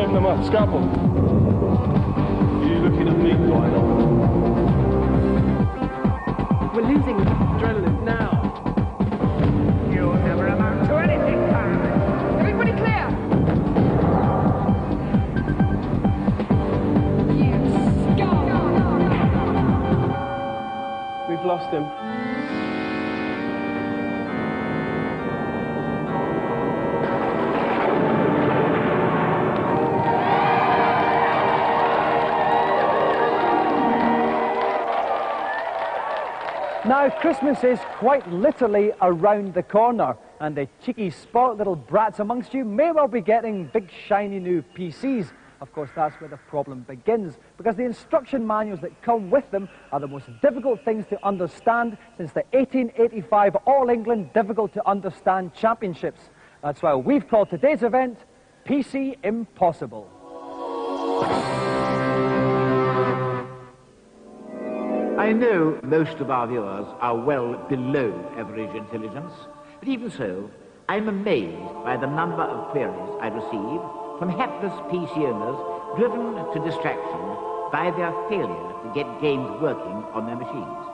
serving them a scalpel. You looking at me, Lionel? We're losing adrenaline now. You'll never amount to anything, Pat. Everybody clear! You scum! We've lost him. Now, Christmas is quite literally around the corner, and the cheeky, spoilt little brats amongst you may well be getting big, shiny new PCs. Of course, that's where the problem begins, because the instruction manuals that come with them are the most difficult things to understand since the 1885 All-England Difficult to Understand Championships. That's why we've called today's event PC Impossible. I know most of our viewers are well below average intelligence, but even so, I'm amazed by the number of queries I receive from hapless PC owners driven to distraction by their failure to get games working on their machines.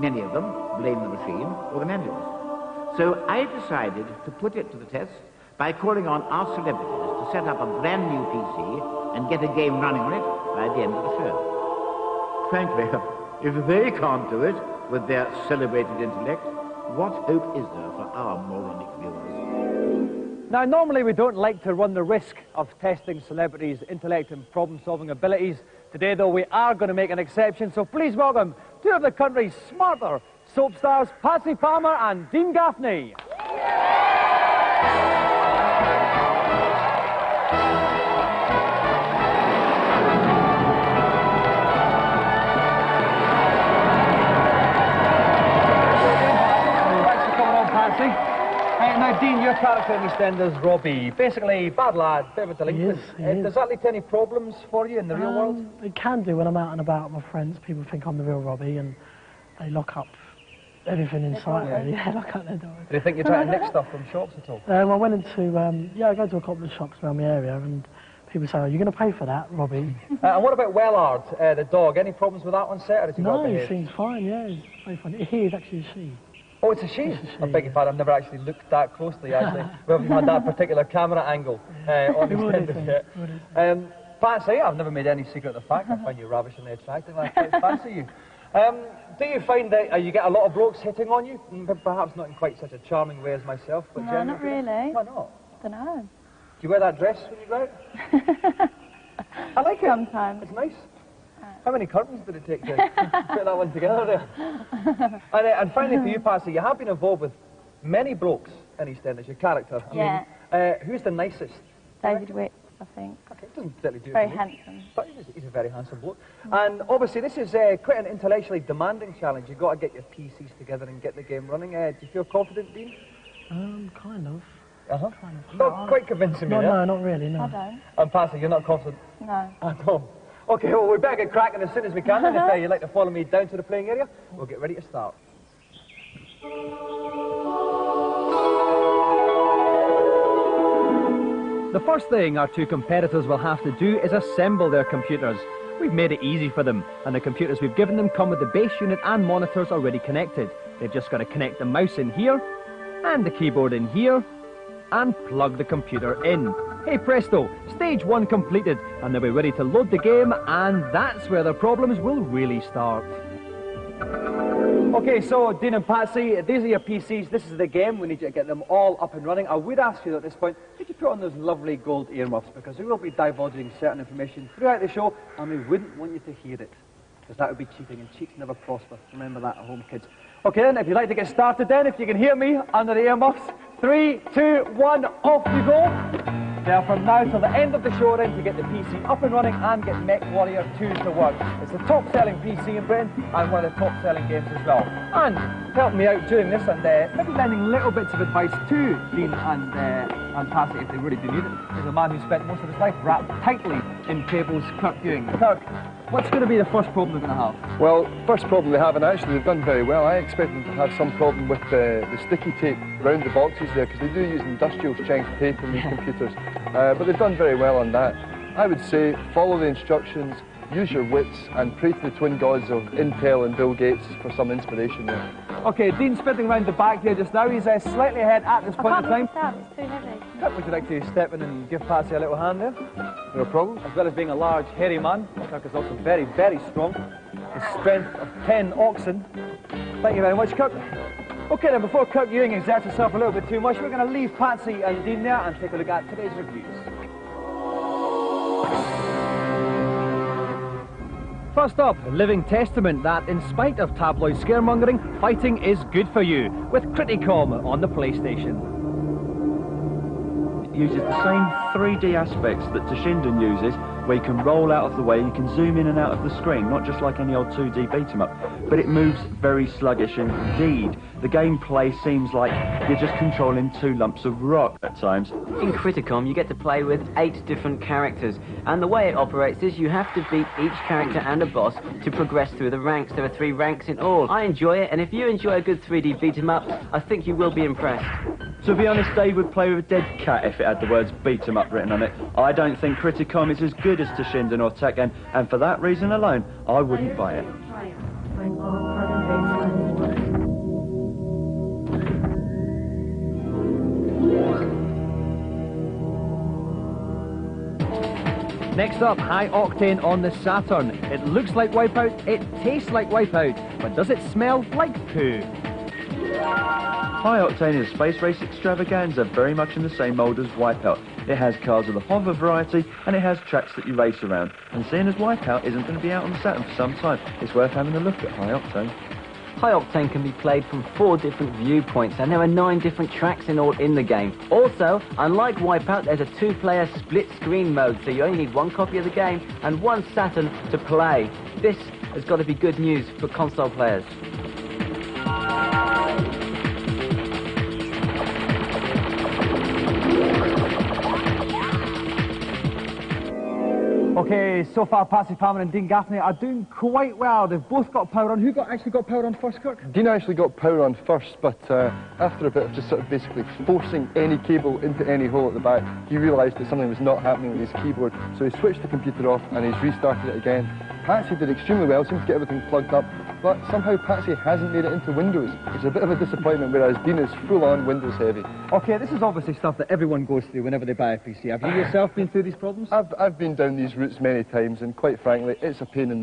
Many of them blame the machine or the manuals. So I decided to put it to the test by calling on our celebrities to set up a brand new PC and get a game running on it by the end of the show. Frankly, if they can't do it with their celebrated intellect, what hope is there for our moronic viewers? Now, normally we don't like to run the risk of testing celebrities' intellect and problem-solving abilities. Today, though, we are going to make an exception, so please welcome two of the country's smarter soap stars, Patsy Palmer and Dean Gaffney. Now, Dean, your character in EastEnders, Robbie, basically bad lad, bit of a delinquent. Does that lead to any problems for you in the real world? It can do when I'm out and about with my friends. People think I'm the real Robbie and they lock up everything in sight, really. Yeah, lock up their doors. Do you think you're trying to nick stuff from shops at all? I went into, I go to a couple of shops around the area and people say, "Are you going to pay for that, Robbie?" And what about Wellard, the dog? Any problems with that on set? Or does he no, he seems fine, yeah. He's very funny. He is actually a she. Oh, it's a she? I beg your pardon, I've never actually looked that closely, actually. We haven't had that particular camera angle on EastEnders yet. Patsy, I've never made any secret of the fact. I find you ravishingly attractive. I quite fancy you. Do you find that you get a lot of blokes hitting on you? Perhaps not in quite such a charming way as myself, but no, not really. Why not? I don't know. Do you wear that dress when you go out? I like it. Sometimes. It's nice. How many curtains did it take to put that one together there? And finally for you, Patsy, you have been involved with many blokes in EastEnders, your character. Yeah. Who's the nicest? David Wick, I think. Okay, doesn't particularly do it very for me. handsome. But he's a very handsome bloke. And obviously this is quite an intellectually demanding challenge. You've got to get your PCs together and get the game running. Do you feel confident, Dean? Kind of. Uh-huh. Kind of. Not quite convincing me, No, not really, no. I don't. And Patsy, you're not confident? No. At all? Okay, well, we better get cracking as soon as we can, and if you'd like to follow me down to the playing area, we'll get ready to start. The first thing our two competitors will have to do is assemble their computers. We've made it easy for them, and the computers we've given them come with the base unit and monitors already connected. They've just got to connect the mouse in here, and the keyboard in here, and plug the computer in. Hey presto, stage 1 completed, and they'll be ready to load the game, and that's where the problems will really start. Okay, so Dean and Patsy, these are your PCs, this is the game, we need you to get them all up and running. I would ask you at this point, could you put on those lovely gold earmuffs, because we will be divulging certain information throughout the show, and we wouldn't want you to hear it, because that would be cheating, and cheats never prosper. Remember that at home, kids. Okay then, if you'd like to get started then, if you can hear me under the earmuffs, 3, 2, 1, off you go. Now from now till the end of the show then to get the PC up and running and get Mech Warrior 2 to work. It's the top selling PC in Britain and one of the top selling games as well. And helping me out doing this and maybe lending little bits of advice to Dean and Patsy if they really do need it, is a man who spent most of his life wrapped tightly in cables, Kirk Ewing. Kirk, what's going to be the first problem they're going to have? Well, first problem they have, and actually they've done very well. I expect them to have some problem with the sticky tape around the boxes there, because they do use industrial strength tape in these computers. But they've done very well on that. I would say follow the instructions, use your wits, and pray to the twin gods of Intel and Bill Gates for some inspiration there. Okay, Dean's spinning around the back here just now. He's slightly ahead at this point in time. It's too heavy. Kirk, would you like to step in and give Patsy a little hand there? No problem. As well as being a large, hairy man, Kirk is also very, very strong. The strength of 10 oxen. Thank you very much, Kirk. Okay then, before Kirk Ewing exerts himself a little bit too much, we're going to leave Patsy and Dean there and take a look at today's reviews. First up, a living testament that, in spite of tabloid scaremongering, fighting is good for you, with Criticom on the PlayStation. It uses the same 3D aspects that Toshinden uses, where you can roll out of the way, you can zoom in and out of the screen, not just like any old 2D beat-em-up, but it moves very sluggish indeed. The gameplay seems like you're just controlling 2 lumps of rock at times. In Criticom, you get to play with 8 different characters, and the way it operates is you have to beat each character and a boss to progress through the ranks. There are 3 ranks in all. I enjoy it, and if you enjoy a good 3D beat-em-up, I think you will be impressed. To be honest, Dave would play with a dead cat if it had the words beat-em-up written on it. I don't think Criticom is as good as Toshinden or Tekken, and for that reason alone, I wouldn't buy it. Next up, High Octane on the Saturn. It looks like Wipeout, it tastes like Wipeout, but does it smell like poo? High Octane is a space race extravaganza, very much in the same mould as Wipeout. It has cars of the hover variety, and it has tracks that you race around. And seeing as Wipeout isn't going to be out on the Saturn for some time, it's worth having a look at High Octane. High Octane can be played from 4 different viewpoints, and there are 9 different tracks in all in the game. Also, unlike Wipeout, there's a 2-player split-screen mode, so you only need 1 copy of the game and 1 Saturn to play. This has got to be good news for console players. Okay, so far Patsy Palmer and Dean Gaffney are doing quite well. They've both got power on. Who actually got power on first, Kirk? Dean actually got power on first, but after a bit of just sort of basically forcing any cable into any hole at the back, he realised that something was not happening with his keyboard, so he switched the computer off and he's restarted it again. Patsy did extremely well, seemed to get everything plugged up, but somehow Patsy hasn't made it into Windows, which is a bit of a disappointment, whereas Dean is full-on Windows heavy. Okay, this is obviously stuff that everyone goes through whenever they buy a PC. Have you yourself been through these problems? I've been down these routes many times, and quite frankly, it's a pain in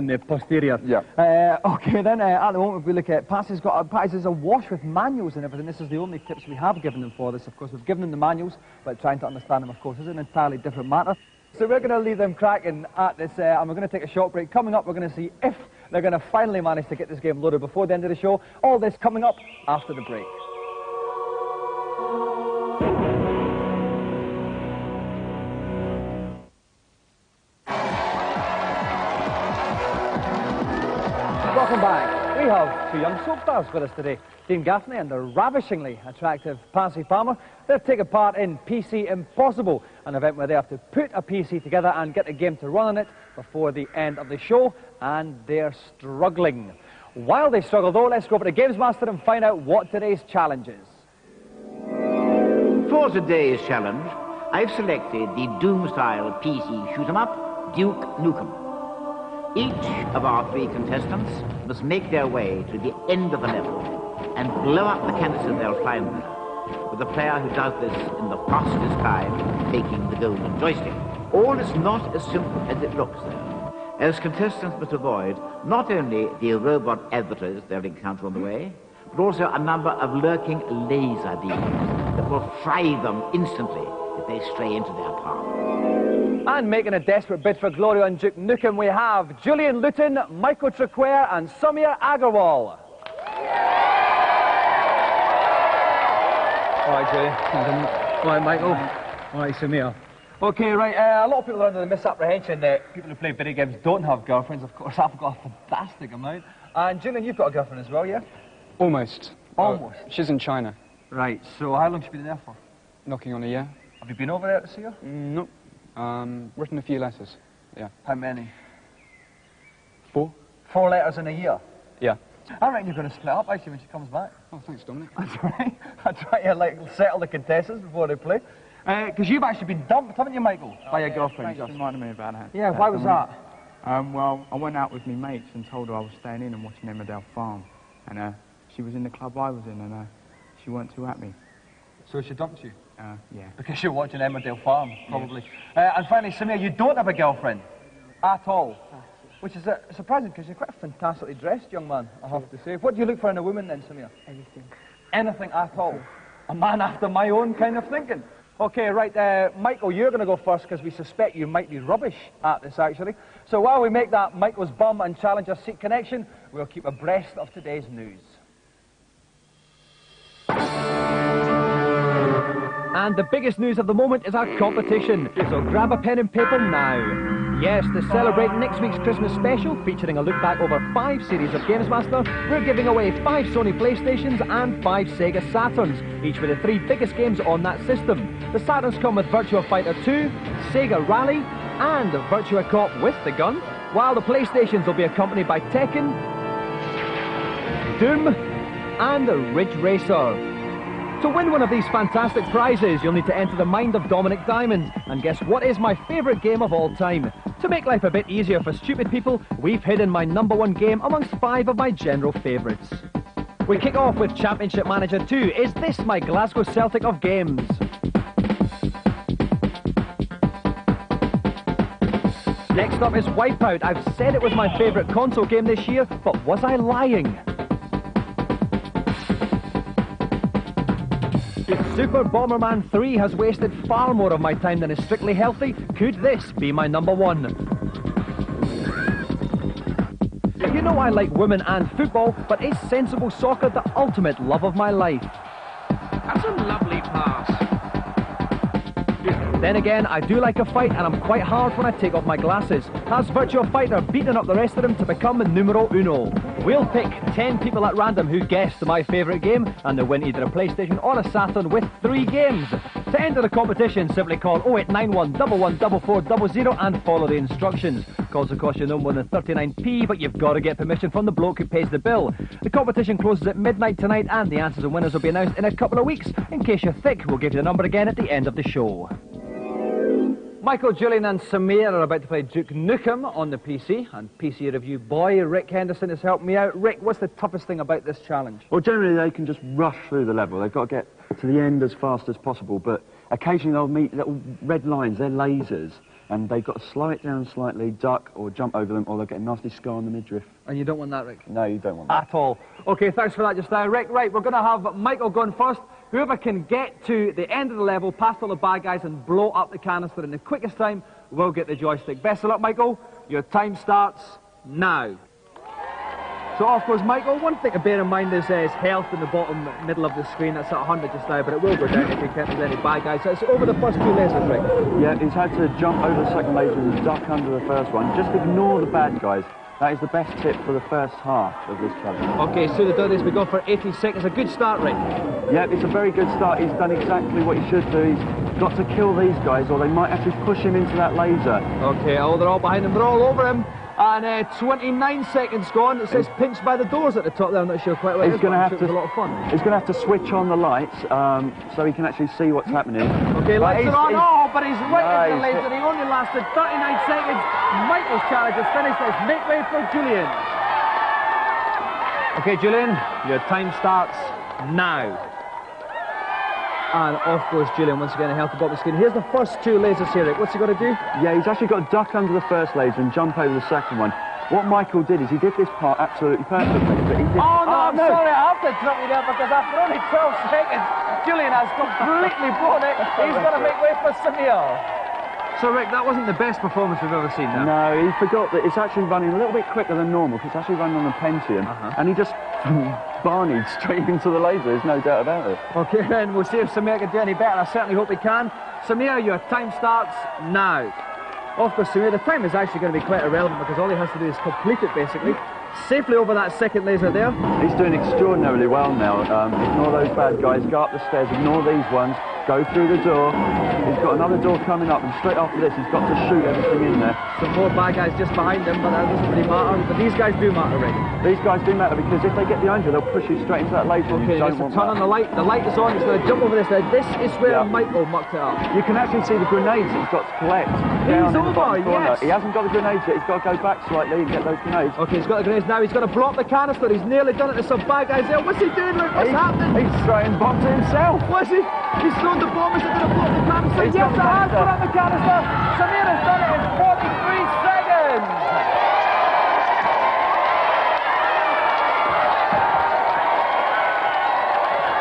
the posterior. Yeah. Okay then, at the moment we look at Patsy's awash with manuals and everything. This is the only tips we have given them for this. Of course, we've given them the manuals, but trying to understand them, of course, is an entirely different matter. So we're going to leave them cracking at this, and we're going to take a short break. Coming up, we're going to see if they're going to finally manage to get this game loaded before the end of the show. All this coming up after the break. Welcome back. We have 2 young soap stars with us today, Dean Gaffney and the ravishingly attractive Patsy Palmer. They've taken part in PC Impossible, an event where they have to put a PC together and get a game to run on it before the end of the show, and they're struggling. While they struggle though, let's go over to GamesMaster and find out what today's challenge is. For today's challenge, I've selected the Doom-style PC shoot-'em-up, Duke Nukem. Each of our 3 contestants must make their way to the end of the level and blow up the canister they'll find there, with the player who does this in the fastest time taking the golden joystick. All is not as simple as it looks, though, as contestants must avoid not only the robot adversaries they'll encounter on the way, but also a number of lurking laser beams that will fry them instantly if they stray into their path. And making a desperate bid for glory on Duke Nukem, we have Julian Luton, Michael Triquare and Samir Agarwal. All right, Julian. All right, Michael. All right, Samir. Okay, right, a lot of people are under the misapprehension that people who play video games don't have girlfriends. Of course, I've got a fantastic amount. And Julian, you've got a girlfriend as well, yeah? Almost. Almost? She's in China. Right, so how long have you been there for? Knocking on a year. Have you been over there to see her? No. Written a few letters, yeah. How many? 4. 4 letters in a year? Yeah. I reckon you're going to split up, actually, when she comes back. Oh, thanks, Dominic. That's all right. I try to, like, settle the contestants before they play. Because you've actually been dumped, haven't you, Michael? By your girlfriend, Thanks for reminding me about that. Yeah, why was that? Well, I went out with my mates and told her I was staying in and watching Emmerdale Farm. And she was in the club I was in and she weren't too happy. So she dumped you? Yeah. Because you're watching Emmerdale Farm, probably. And finally, Samir, you don't have a girlfriend at all. Which is surprising, because you're quite a fantastically dressed young man, I have to say. What do you look for in a woman then, Samir? Anything. Anything at all? A man after my own kind of thinking. Okay, right, Michael, you're going to go first because we suspect you might be rubbish at this, actually. So while we make that Michael's bum and challenger seat connection, we'll keep abreast of today's news. And the biggest news of the moment is our competition, so grab a pen and paper now. Yes, to celebrate next week's Christmas special, featuring a look back over 5 series of GamesMaster, we're giving away 5 Sony PlayStations and 5 Sega Saturns, each with the 3 biggest games on that system. The Saturns come with Virtua Fighter 2, Sega Rally, and Virtua Cop with the gun, while the PlayStations will be accompanied by Tekken, Doom, and Ridge Racer. To win one of these fantastic prizes, you'll need to enter the mind of Dominik Diamond and guess what is my favourite game of all time. To make life a bit easier for stupid people, we've hidden my #1 game amongst 5 of my general favourites. We kick off with Championship Manager 2. Is this my Glasgow Celtic of games? Next up is Wipeout. I've said it was my favourite console game this year, but was I lying? Super Bomberman 3 has wasted far more of my time than is strictly healthy. Could this be my #1? You know I like women and football, but is sensible soccer the ultimate love of my life? That's a lovely pass. Then again, I do like a fight and I'm quite hard when I take off my glasses. Has Virtua Fighter beaten up the rest of them to become numero uno? We'll pick 10 people at random who guessed my favourite game and they'll win either a PlayStation or a Saturn with 3 games. To enter the competition, simply call 0891 114400 and follow the instructions. Calls will cost you no more than 39p, but you've got to get permission from the bloke who pays the bill. The competition closes at midnight tonight and the answers and winners will be announced in a couple of weeks. In case you're thick, we'll give you the number again at the end of the show. Michael, Julian and Samir are about to play Duke Nukem on the PC, and PC review boy Rik Henderson has helped me out. Rik, what's the toughest thing about this challenge? Well, generally they can just rush through the level. They've got to get to the end as fast as possible, but occasionally they'll meet little red lines, they're lasers, and they've got to slow it down slightly, duck or jump over them, or they'll get a nasty scar on the midriff. And you don't want that, Rik? No, you don't want that. At all. Okay, thanks for that just now, Rik. Right, we're going to have Michael going first. Whoever can get to the end of the level, past all the bad guys and blow up the canister in the quickest time will get the joystick. Best of luck, Michael. Your time starts now. So off goes Michael. One thing to bear in mind is health in the bottom middle of the screen. That's at 100 just now, but it will go down if you can't see any bad guys. So it's over the first 2 lasers, Rik. Yeah, he's had to jump over the second laser and duck under the first one. Just ignore the bad guys. That is the best tip for the first half of this challenge. Okay, so to do this, we go for 80 seconds. A good start, Rik. Yeah, it's a very good start. He's done exactly what he should do. He's got to kill these guys, or they might actually push him into that laser. Okay, oh, they're all behind him. They're all over him. And 29 seconds gone. It says pinched by the doors at the top there. I'm not sure quite what it is, but I'm sure it was a lot of fun. He's going to have to switch on the lights so he can actually see what's happening. Okay, lights are on. Oh, but he's right in the laser. He only lasted 39 seconds. Michael's challenge is finished. Let's make way for Julian. Okay, Julian, your time starts now. And off goes Julian once again, a healthy bottom screen. Here's the first 2 lasers here, Rik. What's he got to do? Yeah, he's actually got to duck under the first laser and jump over the second one. What Michael did is he did this part absolutely perfectly, but he did... Oh, no, I'm sorry, I have to drop you there because after only 12 seconds, Julian has completely blown it. He's got to make way for Samir. So, Rik, that wasn't the best performance we've ever seen now. No, he forgot that it's actually running a little bit quicker than normal because it's actually running on a Pentium, and he just barneyed straight into the laser, there's no doubt about it. Okay, then we'll see if Samir can do any better. I certainly hope he can. Samir, your time starts now. Of course, Samir, the time is actually going to be quite irrelevant because all he has to do is complete it, basically. Safely over that second laser there. He's doing extraordinarily well now. Ignore those bad guys, go up the stairs, ignore these ones. Go through the door. He's got another door coming up, and straight after this, he's got to shoot everything in there. Some more bad guys just behind him, but that doesn't really matter. But these guys do matter, Rick. These guys do matter because if they get behind you, they'll push you straight into that laser. Okay, you so don't want turn on the light. The light is on. He's going to jump over this. Now, this is where Michael mucked it up. You can actually see the grenades that he's got to collect. He's over, yes. He hasn't got the grenades yet. He's got to go back slightly and get those grenades. Okay, he's got the grenades now. He's got to block the canister. He's nearly done it. There's some bad guys there. What's he doing, Luke? What's happening? He's throwing bombs at himself. What's he? He's thrown the bomb. Is it going to block the canister? Yes, it has put up the canister. Samir has done it in 43 seconds.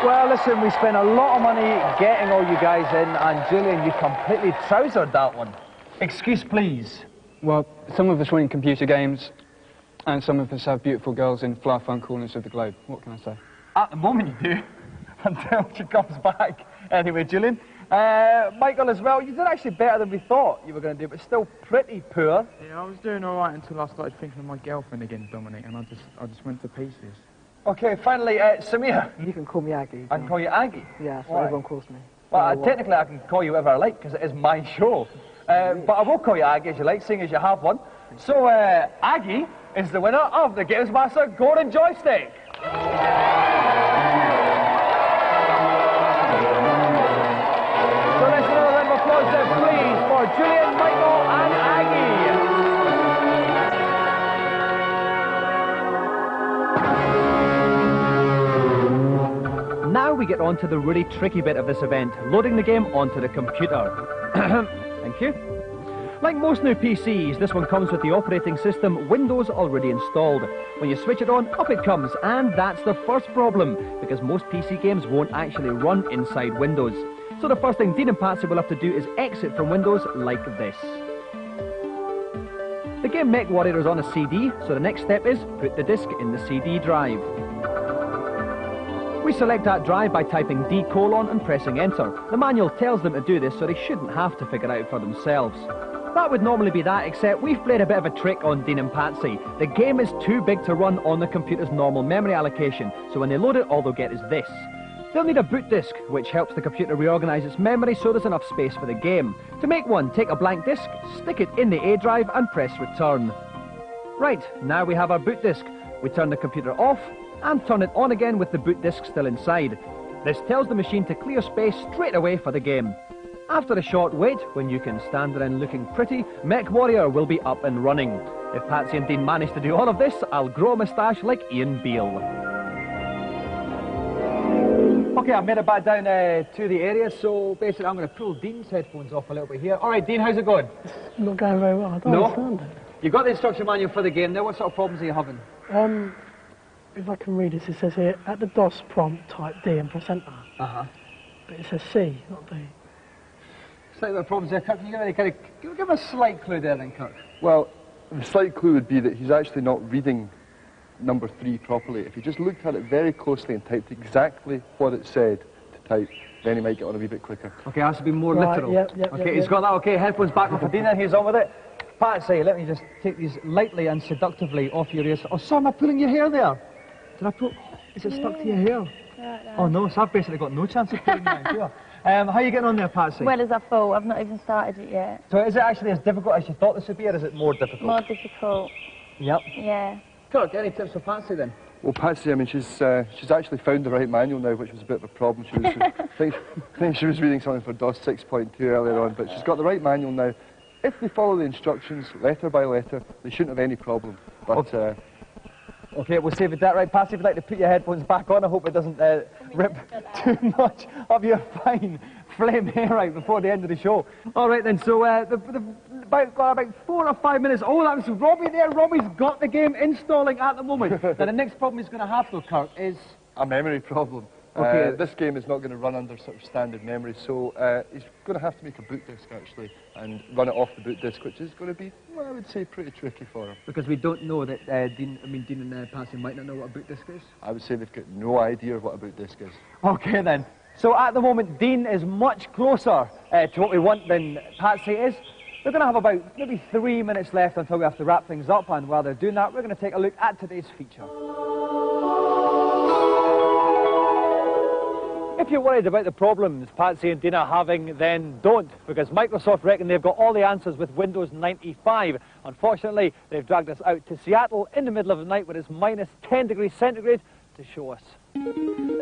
Well, listen, we spent a lot of money getting all you guys in, and Julian, you completely trousered that one. Excuse, please. Well, some of us win computer games, and some of us have beautiful girls in far-flung corners of the globe. What can I say? At the moment you do, until she comes back. Anyway, Julian. Michael as well, you did actually better than we thought you were going to do, but still pretty poor. Yeah, I was doing all right until I started thinking of my girlfriend again, Dominik, and I just went to pieces. Okay, finally, Samir. You can call me Aggie. I can call you Aggie? Yeah, that's what everyone calls me. Well, technically I can call you whatever I like, because it is my show. But I will call you Aggie as you like, seeing as you have one. So, Aggie is the winner of the GamesMaster Golden Joystick. So let's another round of applause there, please, for Julian, Michael, and Aggie. Now we get on to the really tricky bit of this event, loading the game onto the computer. Thank you. Like most new PCs, this one comes with the operating system Windows already installed. When you switch it on, up it comes, and that's the first problem, because most PC games won't actually run inside Windows. So the first thing Dean and Patsy will have to do is exit from Windows like this. The game MechWarrior is on a CD, so the next step is put the disc in the CD drive. We select that drive by typing D: and pressing enter. The manual tells them to do this, so they shouldn't have to figure it out for themselves. That would normally be that, except we've played a bit of a trick on Dean and Patsy. The game is too big to run on the computer's normal memory allocation, so when they load it, all they'll get is this. They'll need a boot disk, which helps the computer reorganize its memory so there's enough space for the game. To make one, take a blank disk, stick it in the A drive and press return. Right, now we have our boot disk. We turn the computer off and turn it on again with the boot disk still inside. This tells the machine to clear space straight away for the game. After a short wait, when you can stand around looking pretty, MechWarrior will be up and running. If Patsy and Dean manage to do all of this, I'll grow a moustache like Ian Beale. Okay, I've made it back down to the area, so basically I'm going to pull Dean's headphones off a little bit here. All right, Dean, how's it going? It's not going very well. I don't understand it. You've got the instruction manual for the game there. What sort of problems are you having? If I can read this, it says here, at the DOS prompt, type D and press enter. But it says C, not D. Slightly problems there, Kirk. Can you give a slight clue there then, Kirk? Well, the slight clue would be that he's actually not reading number 3 properly. If he just looked at it very closely and typed exactly what it said to type, then he might get on a wee bit quicker. Okay, has to be more literal. He's got that. Okay, headphones back on for Dean and he's on with it. Patsy, let me just take these lightly and seductively off your ears. Oh, sorry, am I pulling your hair there? Did I pull? Is it stuck to your hair? Oh no, so I've basically got no chance of pulling my hair. How are you getting on there, Patsy? Well as I thought. I've not even started it yet. So is it actually as difficult as you thought this would be, or is it more difficult? More difficult. Yep. Yeah. Kirk, any tips for Patsy then? Well, Patsy, I mean, she's actually found the right manual now, which was a bit of a problem. She was, I think she was reading something for DOS 6.2 earlier on, but she's got the right manual now. If they follow the instructions letter by letter, they shouldn't have any problem. But okay, we'll save it that. Right, Patsy, if you'd like to put your headphones back on, I hope it doesn't rip too much of your fine flame hair out before the end of the show. All right then, so about 4 or 5 minutes. Oh, that was Robbie there. Robbie's got the game installing at the moment. Now the next problem he's going to have though, Kirk, is a memory problem. Okay. This game is not going to run under sort of standard memory, so he's going to have to make a boot disk actually and run it off the boot disk, which is going to be, well, I would say, pretty tricky for him. Because we don't know that Dean and Patsy might not know what a boot disk is. I would say they've got no idea what a boot disk is. Okay then. So at the moment, Dean is much closer to what we want than Patsy is. We're going to have about maybe 3 minutes left until we have to wrap things up, and while they're doing that, we're going to take a look at today's feature. If you're worried about the problems Patsy and Dina are having, then don't, because Microsoft reckon they've got all the answers with Windows 95. Unfortunately, they've dragged us out to Seattle in the middle of the night when it's minus 10 degrees centigrade to show us.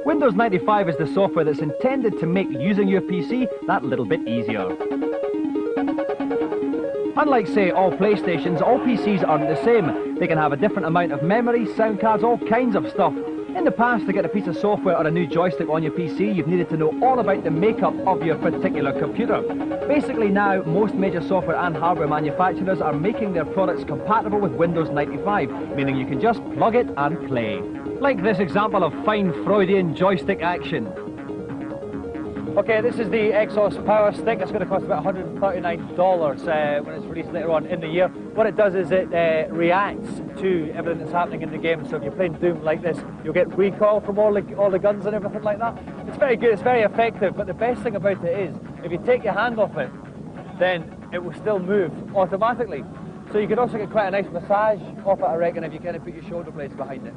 Windows 95 is the software that's intended to make using your PC that little bit easier. Unlike, say, all PlayStations, all PCs aren't the same. They can have a different amount of memory, sound cards, all kinds of stuff. In the past, to get a piece of software or a new joystick on your PC, you've needed to know all about the makeup of your particular computer. Basically now, most major software and hardware manufacturers are making their products compatible with Windows 95, meaning you can just plug it and play. Like this example of fine Freudian joystick action. Okay, this is the Exos Power Stick. It's going to cost about $139 when it's released later on in the year. What it does is it reacts to everything that's happening in the game. So if you're playing Doom like this, you'll get recoil from all the guns and everything like that. It's very good, it's very effective, but the best thing about it is, if you take your hand off it, then it will still move automatically. So you can also get quite a nice massage off it, I reckon, if you kind of put your shoulder blades behind it.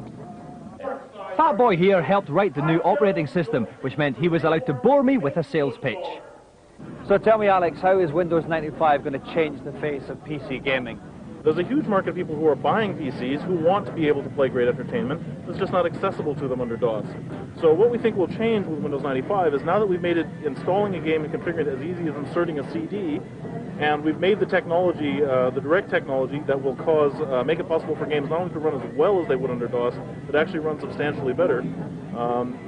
Fat Boy here helped write the new operating system, which meant he was allowed to bore me with a sales pitch. So tell me, Alex, how is Windows 95 going to change the face of PC gaming? There's a huge market of people who are buying PCs who want to be able to play great entertainment. It's just not accessible to them under DOS. So what we think will change with Windows 95 is now that we've made it installing a game and configuring it as easy as inserting a CD, and we've made the technology, the direct technology, that will make it possible for games not only to run as well as they would under DOS, but actually run substantially better.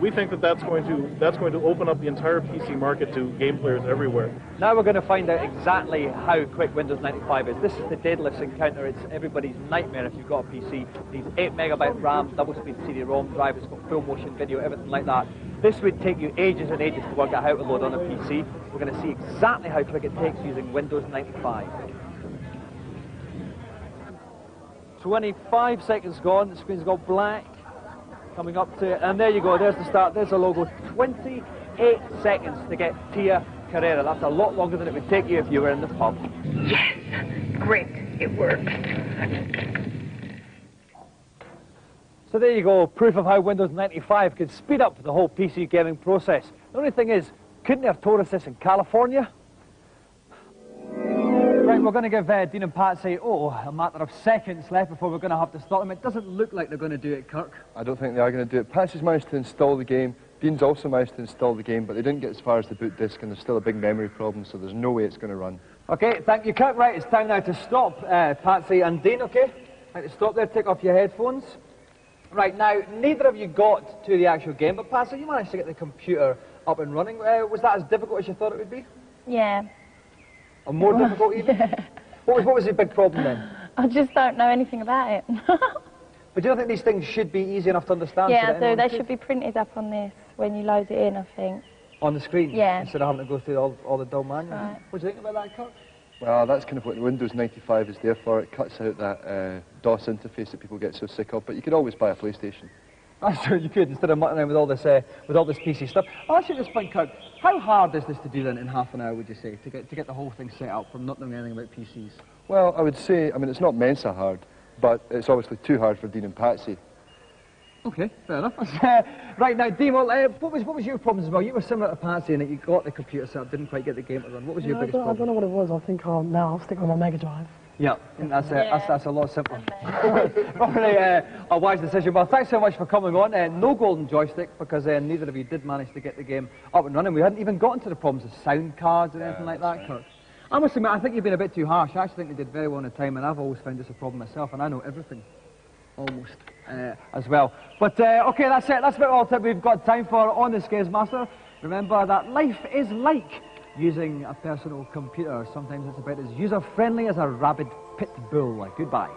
We think that that's going to open up the entire PC market to game players everywhere. Now we're going to find out exactly how quick Windows 95 is. This is the deadlifts encounter. It's everybody's nightmare if you've got a PC. It needs 8 megabyte RAM, double-speed CD-ROM drive, it's got full motion video, everything like that. This would take you ages and ages to work out how to load on a PC. We're going to see exactly how quick it takes using Windows 95. 25 seconds gone, the screen's gone black. Coming up to it, and there you go, there's the start, there's the logo. 28 seconds to get Tia Carrera. That's a lot longer than it would take you if you were in the pub. Yes, great, it works. So there you go, proof of how Windows 95 could speed up the whole PC gaming process. The only thing is, couldn't they have told us this in California? Right, we're going to give Dean and Patsy, a matter of seconds left before we're going to have to stop them. It doesn't look like they're going to do it, Kirk. I don't think they are going to do it. Patsy's managed to install the game. Dean's also managed to install the game, but they didn't get as far as the boot disk, and there's still a big memory problem, so there's no way it's going to run. Okay, thank you, Kirk. Right, it's time now to stop Patsy and Dean, okay? Right, to stop there, take off your headphones. Right, now, neither of you got to the actual game, but Patsy, you managed to get the computer up and running. Was that as difficult as you thought it would be? Yeah. Or more difficult even? Yeah. What was the big problem then? I just don't know anything about it. But do you don't think these things should be easy enough to understand? Yeah, so they should be printed up on this when you load it in, I think. On the screen? Yeah. Instead of having to go through all the dull manuals? Right. What do you think about that, Kirk? Well, that's kind of what the Windows 95 is there for. It cuts out that DOS interface that people get so sick of, but you could always buy a PlayStation. That's true, you could, instead of mucking around with all this PC stuff. I'll ask you this point, Kirk. How hard is this to do then in half an hour, would you say, to get the whole thing set up from not knowing anything about PCs? Well, I would say, I mean, it's not Mensa hard, but it's obviously too hard for Dean and Patsy. Okay, fair enough. Right, now, Demo, what was your problems as well? You were similar to Patsy in that you got the computer set up, didn't quite get the game to run. What was your biggest problem? I don't know what it was. I think now I'll stick with my Mega Drive. Yeah, that's a lot simpler. Probably a wise decision. Well, thanks so much for coming on. No golden joystick, because neither of you did manage to get the game up and running. We hadn't even gotten to the problems of sound cards and anything like that, Kirk. I must admit, I think you've been a bit too harsh. I actually think they did very well in the time, and I've always found this a problem myself, and I know everything. Almost. As well. But, okay, that's it. That's about all that we've got time for on this GamesMaster. Remember that life is like using a personal computer. Sometimes it's about as user-friendly as a rabid pit bull. Goodbye.